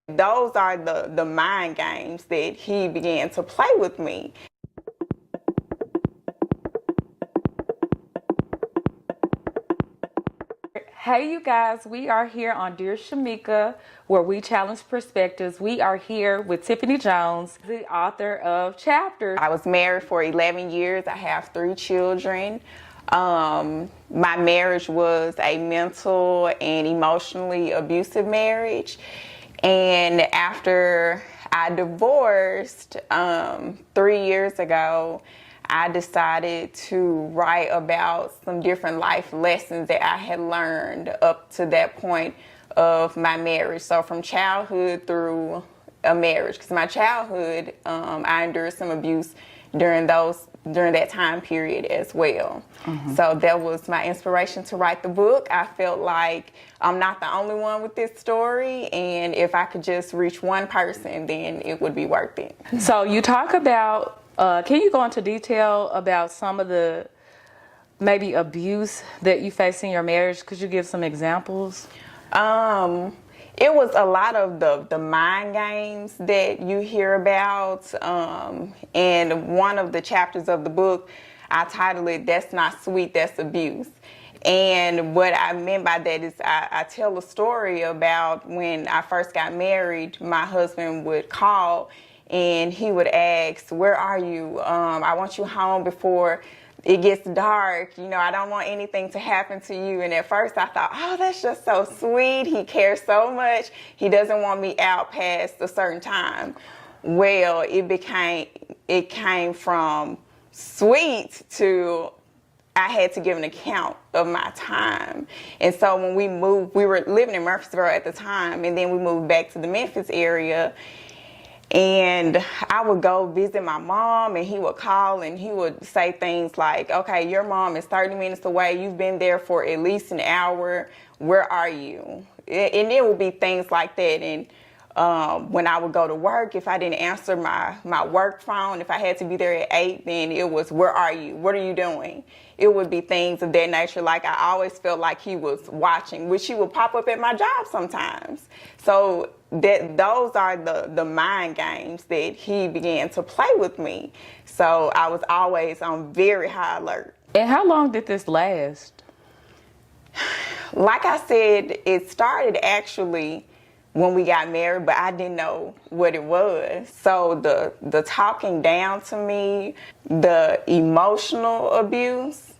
Those are the mind games that he began to play with me. Hey you guys, we are here on Dear Shamika, where we challenge perspectives. We are here with Tiffany Jones, the author of Chapters. I was married for 11 years. I have 3 children. My marriage was a mental and emotionally abusive marriage. And after I divorced 3 years ago, I decided to write about some different life lessons that I had learned up to that point of my marriage. So from childhood through a marriage, because my childhood, I endured some abuse during that time period as well. So that was my inspiration to write the book. I felt like I'm not the only one with this story, and if I could just reach one person, then it would be worth it. So you talk about, can you go into detail about some of the maybe abuse that you face in your marriage? Could you give some examples? It was a lot of the mind games that you hear about. And one of the chapters of the book, I titled it, "That's Not Sweet, That's Abuse." And what I meant by that is I tell a story about when I first got married. My husband would call and he would ask, "Where are you? I want you home before it gets dark. You know, I don't want anything to happen to you." And at first I thought, oh, that's just so sweet. He cares so much. He doesn't want me out past a certain time. Well, it came from sweet to I had to give an account of my time. And so when we moved, we were living in Murfreesboro at the time, and then we moved back to the Memphis area. And I would go visit my mom, and he would call and he would say things like, "Okay, your mom is 30 minutes away. You've been there for at least an hour. Where are you?" And it would be things like that. And when I would go to work, if I didn't answer my work phone, if I had to be there at 8, then it was, "Where are you? What are you doing?" It would be things of that nature. Like I always felt like he was watching, which he would pop up at my job sometimes. So those are the mind games that he began to play with me. So I was always on very high alert. And how long did this last? Like I said, it started actually when we got married, but I didn't know what it was. So the talking down to me, the emotional abuse,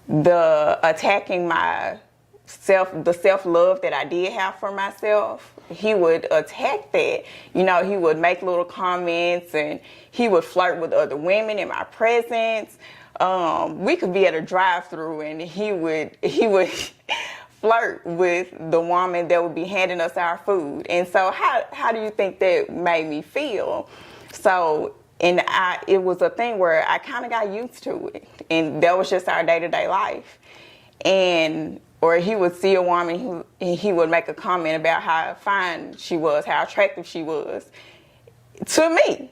the attacking the self-love that I did have for myself, he would attack that. You know, he would make little comments and he would flirt with other women in my presence. We could be at a drive-through and he would flirt with the woman that would be handing us our food. And so how do you think that made me feel? So, and it was a thing where I kind of got used to it. And that was just our day-to-day life. Or he would see a woman, he would make a comment about how fine she was, how attractive she was to me.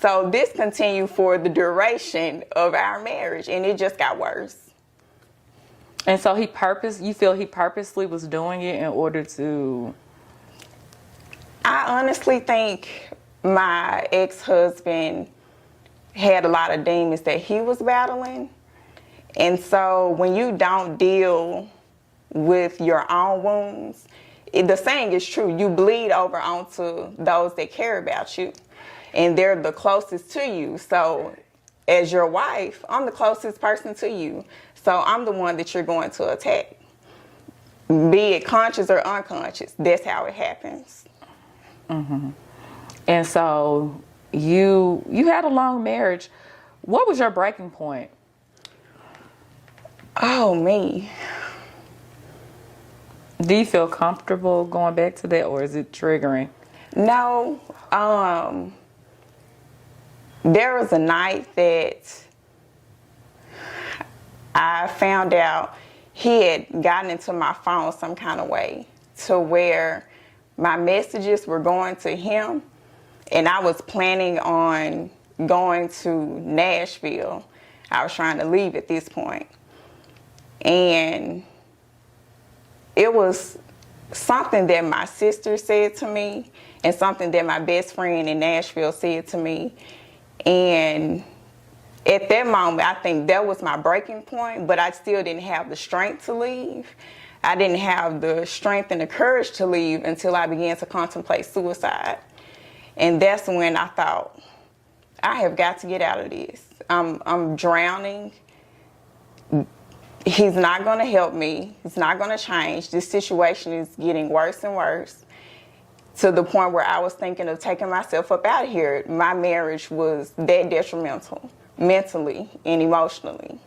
So this continued for the duration of our marriage, and it just got worse. And so you feel he purposely was doing it in order to? I honestly think my ex-husband had a lot of demons that he was battling. And so when you don't deal with your own wounds, the saying is true, you bleed over onto those that care about you. And they're the closest to you. So as your wife, I'm the closest person to you. So I'm the one that you're going to attack. Be it conscious or unconscious, that's how it happens. Mm-hmm. And so you had a long marriage. What was your breaking point? Oh, me. Do you feel comfortable going back to that, or is it triggering? No. There was a night that I found out he had gotten into my phone some kind of way to where my messages were going to him, and I was planning on going to Nashville. I was trying to leave at this point. And it was something that my sister said to me and something that my best friend in Nashville said to me. And at that moment, I think that was my breaking point, but I still didn't have the strength to leave. I didn't have the strength and the courage to leave until I began to contemplate suicide. And that's when I thought, I have got to get out of this. I'm drowning. He's not going to help me. He's not going to change. This situation is getting worse and worse, to the point where I was thinking of taking myself up out of here. My marriage was that detrimental, mentally and emotionally.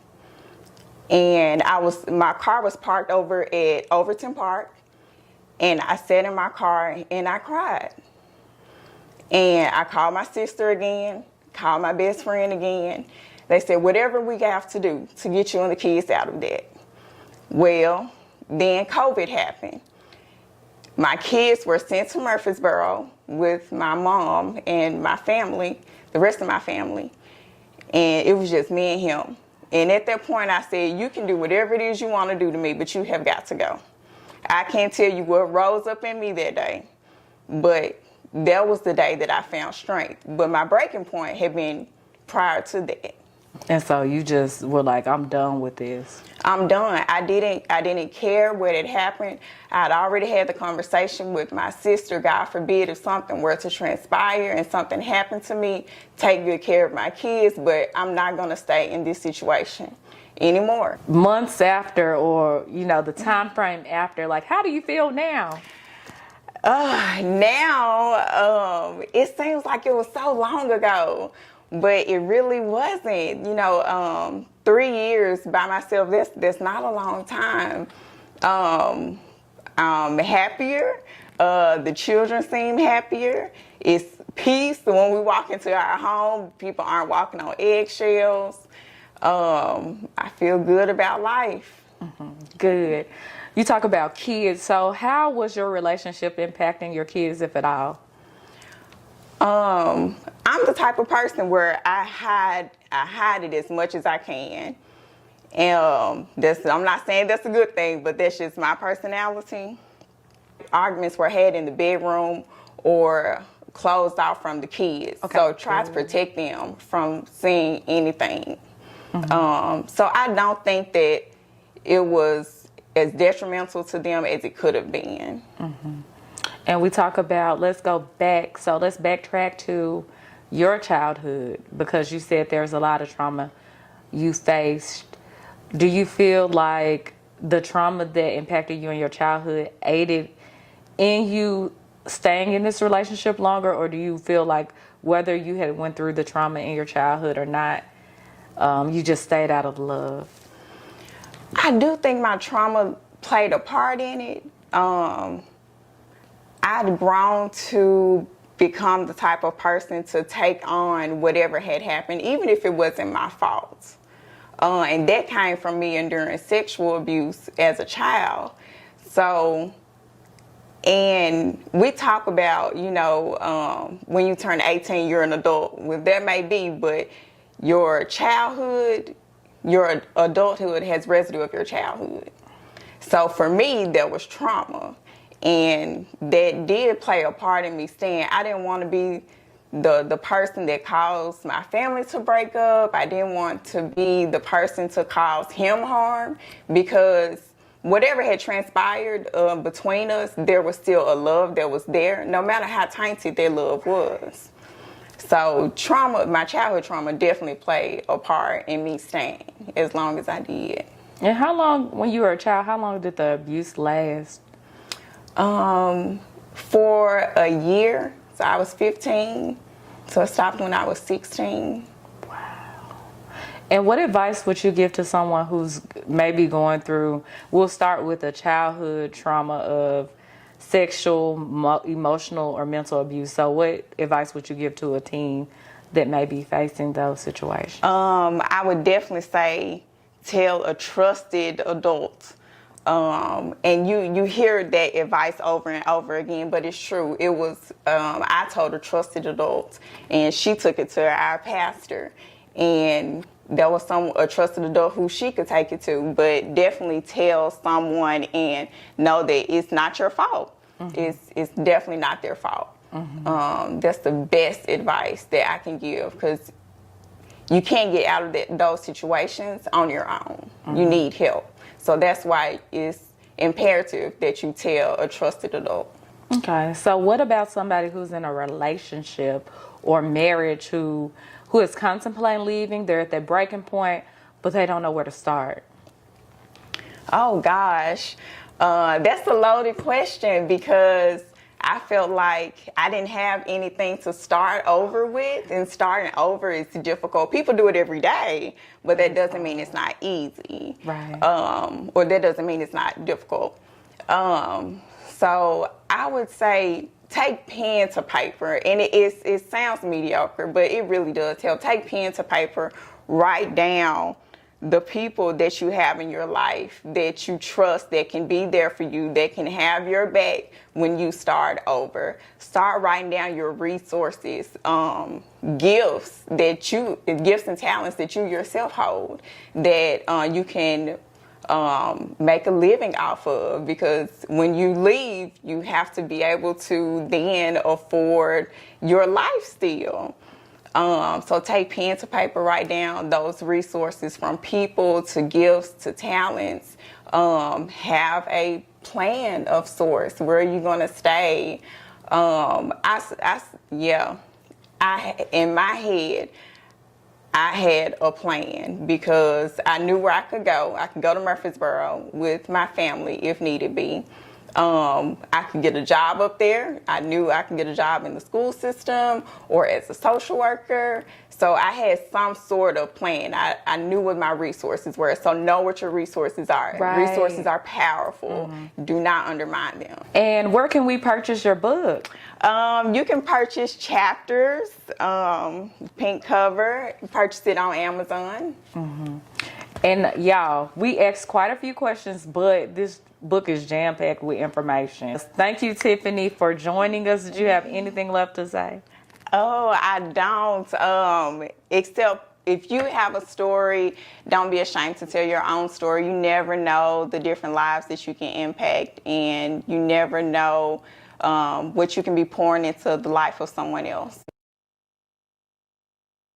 And my car was parked over at Overton Park, and I sat in my car and I cried. And I called my sister again, called my best friend again. They said, whatever we have to do to get you and the kids out of that. Well, then COVID happened. My kids were sent to Murfreesboro with my mom and my family, the rest of my family. And it was just me and him. And at that point, I said, you can do whatever it is you want to do to me, but you have got to go. I can't tell you what rose up in me that day, but that was the day that I found strength. But my breaking point had been prior to that. And so you just were like, I'm done with this. I'm done. I didn't care what had happened. I'd already had the conversation with my sister. God forbid if something were to transpire and something happened to me, take good care of my kids, but I'm not going to stay in this situation anymore. Months after, or, the time frame after, like, how do you feel now? Now, it seems like it was so long ago. But it really wasn't. 3 years by myself, that's not a long time. I'm happier. The children seem happier. It's peace. When we walk into our home, people aren't walking on eggshells. I feel good about life. Mm-hmm. Good. You talk about kids. So how was your relationship impacting your kids, if at all? I'm the type of person where I hide it as much as I can. And I'm not saying that's a good thing, but that's just my personality. Arguments were had in the bedroom or closed out from the kids. Okay. So try to protect them from seeing anything. Mm-hmm. So I don't think that it was as detrimental to them as it could have been. Mm-hmm. And we talk about, let's go back. So let's backtrack to your childhood, because you said there's a lot of trauma you faced. Do you feel like the trauma that impacted you in your childhood aided in you staying in this relationship longer? Or do you feel like whether you had went through the trauma in your childhood or not, you just stayed out of love? I do think my trauma played a part in it. I'd grown to become the type of person to take on whatever had happened, even if it wasn't my fault. And that came from me enduring sexual abuse as a child. So, and we talk about, when you turn 18, you're an adult. Well, that may be, but your childhood, your adulthood has residue of your childhood. So for me, there was trauma. And that did play a part in me staying. I didn't want to be the person that caused my family to break up. I didn't want to be the person to cause him harm, because whatever had transpired between us, there was still a love that was there, no matter how tainted that love was. So trauma, my childhood trauma definitely played a part in me staying as long as I did. And how long, when you were a child, how long did the abuse last? For a year. So I was 15. So it stopped when I was 16. Wow. And what advice would you give to someone who's maybe going through, we'll start with a childhood trauma of sexual, emotional, or mental abuse. So what advice would you give to a teen that may be facing those situations? I would definitely say tell a trusted adult. And you hear that advice over and over again, but it's true. It was, I told a trusted adult, and she took it to our pastor. and there was a trusted adult who she could take it to, but definitely tell someone and know that it's not your fault. It's definitely not their fault. That's the best advice that I can give, because you can't get out of those situations on your own. You need help. So that's why it's imperative that you tell a trusted adult. Okay, so what about somebody who's in a relationship or marriage who is contemplating leaving? They're at that breaking point, but they don't know where to start. Oh gosh, that's a loaded question, because I felt like I didn't have anything to start over with, and starting over is difficult. People do it every day, but that doesn't mean it's not easy. Right. Or that doesn't mean it's not difficult. So I would say take pen to paper, and it sounds mediocre, but it really does help. Take pen to paper, write down the people that you have in your life that you trust, that can be there for you, that can have your back when you start over. Start writing down your resources, gifts and talents that you yourself hold, that you can make a living off of, because when you leave, you have to be able to then afford your life still. So take pen to paper, write down those resources, from people to gifts to talents. Have a plan of sorts. Where are you going to stay? In my head, I had a plan, because I knew where I could go. I could go to Murfreesboro with my family if needed be. I could get a job up there. I knew I could get a job in the school system or as a social worker. So I had some sort of plan. I knew what my resources were. So know what your resources are. Right. Resources are powerful. Do not undermine them. And where can we purchase your book? You can purchase chapters, pink cover, purchase it on Amazon. And y'all, we asked quite a few questions, but this book is jam-packed with information. Thank you, Tiffany, for joining us. Did you have anything left to say? Oh, I don't. Except if you have a story, don't be ashamed to tell your own story. You never know the different lives that you can impact, and you never know what you can be pouring into the life of someone else.